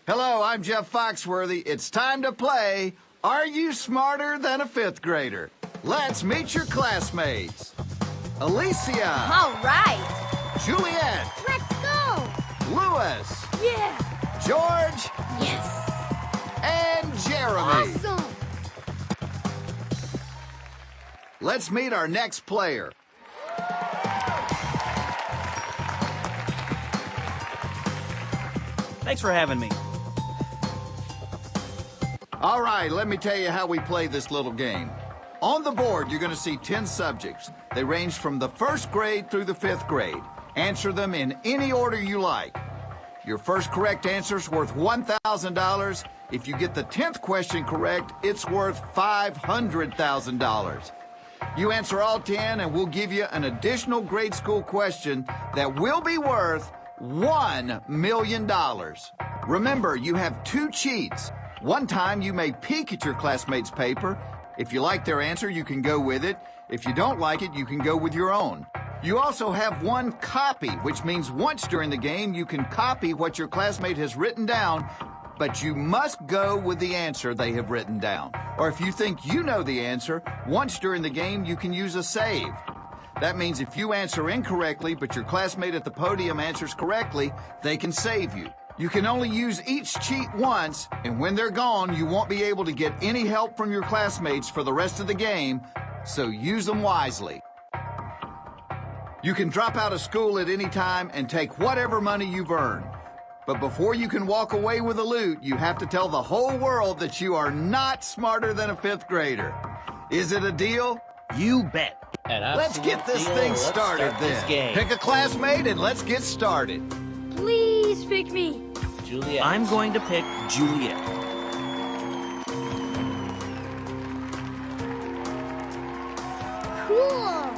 Hello, I'm Jeff Foxworthy. It's time to play Are You Smarter Than a Fifth Grader? Let's meet your classmates. Alicia. All right. Juliet. Let's go. Louis. Yeah. George. Yes. And Jeremy. Awesome. Let's meet our next player. Thanks for having me. All right, let me tell you how we play this little game. On the board, you're going to see 10 subjects. They range from the first grade through the fifth grade. Answer them in any order you like. Your first correct answer is worth $1,000. If you get the 10th question correct, it's worth $500,000. You answer all 10, and we'll give you an additional grade school question that will be worth $1 million. Remember, you have 2 cheats. One time, you may peek at your classmate's paper. If you like their answer, you can go with it. If you don't like it, you can go with your own. You also have 1 copy, which means once during the game, you can copy what your classmate has written down, but you must go with the answer they have written down. Or if you think you know the answer, once during the game, you can use a save. That means if you answer incorrectly, but your classmate at the podium answers correctly, they can save you. You can only use each cheat once, and when they're gone, you won't be able to get any help from your classmates for the rest of the game, so use them wisely. You can drop out of school at any time and take whatever money you've earned. But before you can walk away with the loot, you have to tell the whole world that you are not smarter than a fifth grader. Is it a deal? You bet. Let's get this thing started then. Pick a classmate and let's get started. Please pick me. Juliet. I'm going to pick Juliet. Cool.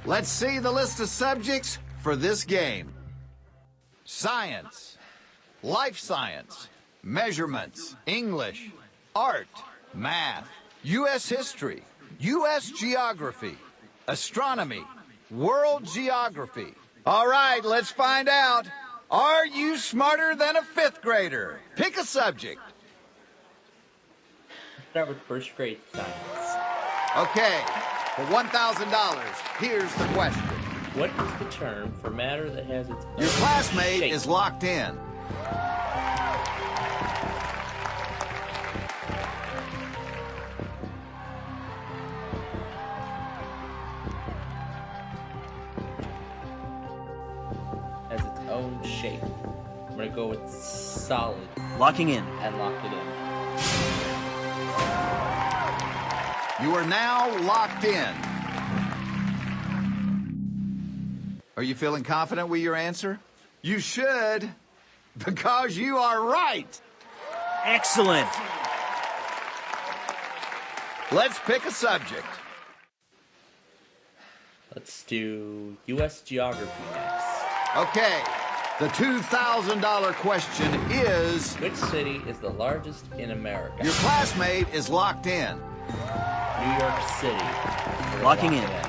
Let's see the list of subjects for this game. Science, life science, measurements, English, art, math, U.S. history, U.S. geography, astronomy, world geography. All right, let's find out. Are you smarter than a fifth grader? Pick a subject. Start with first grade science. Okay, for $1,000, here's the question. What is the term for matter that has its Your own classmate shape? is locked in. Has its own shape. I'm gonna go with solid Locking in. and lock it in. You are now locked in. Are you feeling confident with your answer? You should, because you are right. Excellent. Let's pick a subject. Let's do U.S. geography next. Okay, the $2,000 question is, Which city is the largest in America? your classmate is locked in. New York City. We're Locking locking in. it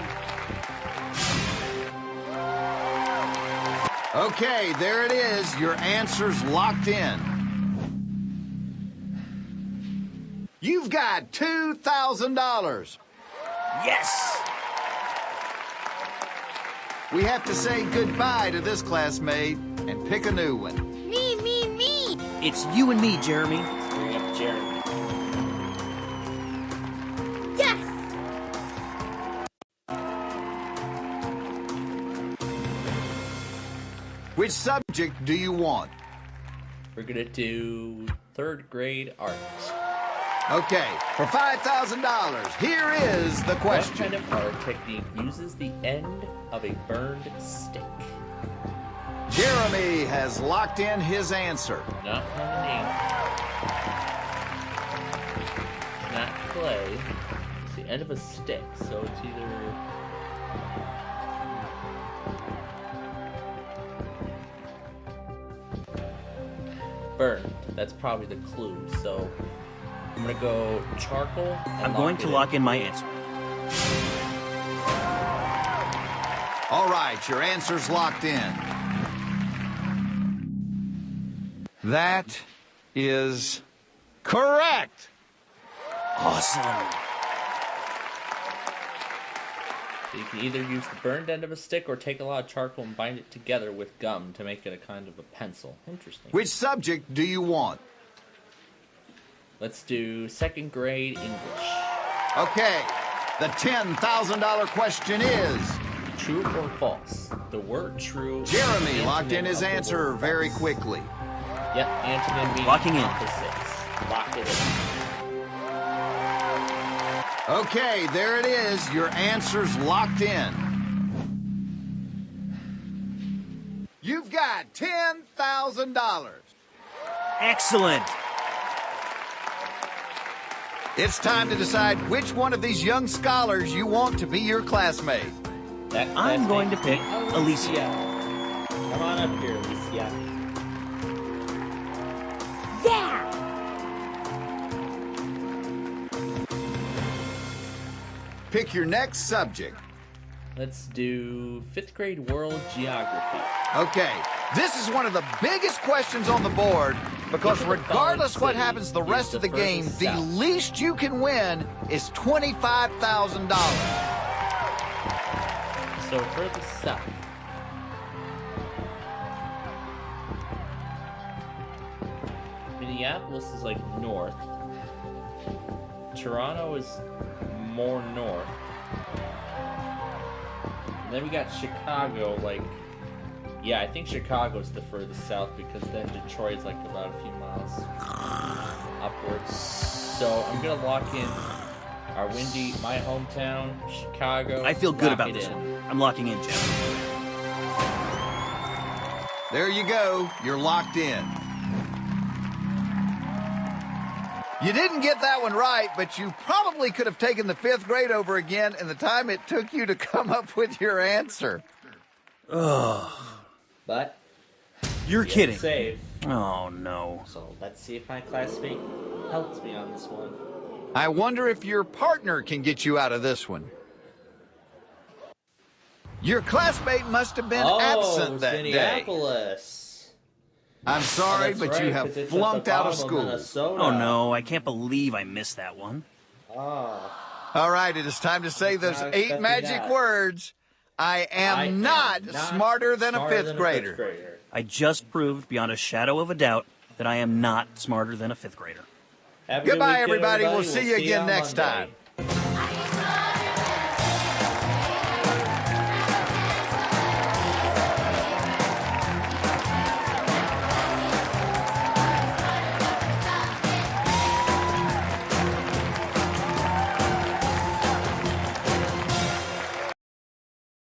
Okay, there it is. Your answer's locked in. You've got $2,000. Yes. We have to say goodbye to this classmate and pick a new one. Me. It's you and me, Jeremy. Let's bring up Jeremy. Yes. Which subject do you want? We're gonna do third grade art. Okay, for $5,000, here is the What question. kind of art technique uses the end of a burned stick? Jeremy has locked in his answer. Not pen and ink. It's not clay. It's the end of a stick, so it's either... burned. That's probably the clue, so... I'm gonna go charcoal and I'm going to lock in my answer. All right, your answer's locked in. That is correct. Awesome. You can either use the burned end of a stick or take a lot of charcoal and bind it together with gum to make it a kind of a pencil. Interesting. Which subject do you want? Let's do second grade English. Okay, the $10,000 question is... True or false? The word true... Jeremy locked in antonym his of the answer word very false. quickly. Yep, antonym meaning Locking in. opposites. Lock it in. Okay, there it is. Your answer's locked in. You've got $10,000. Excellent. It's time to decide which one of these young scholars you want to be your classmate. That I'm classmate going to pick named Alicia. Come on up here, Alicia. Yeah! Pick your next subject. Let's do 5th grade world geography. Okay, this is one of the biggest questions on the board because Which of the regardless what following happens the cities rest is of the the game, furthest the south? least you can win is $25,000. So further south. Minneapolis is like north. Toronto is more north. And then we got Chicago, like... Yeah, I think Chicago's the furthest south because then Detroit's like about a few miles upwards. So I'm gonna lock in our windy, my hometown, Chicago. I feel good Lock about it this in. one. I'm locking in, Jeff. There you go, you're locked in. You didn't get that one right, but you probably could have taken the 5th grade over again in the time it took you to come up with your answer. Ugh. But You're we have kidding. to save. Oh, no. So let's see if my classmate helps me on this one. I wonder if your partner can get you out of this one. Your classmate must have been absent it's that day. Minneapolis. I'm sorry, That's but right, you 'cause have it's at the flunked out of bottom school. Minnesota. Oh, no. I can't believe I missed that one. Ah. All right, it is time to say those not 8 expecting magic that. words. I am not smarter than a 5th grader. I just proved beyond a shadow of a doubt that I am not smarter than a 5th grader. Have a good Goodbye, weekend, everybody. We'll see you again on next Monday. time.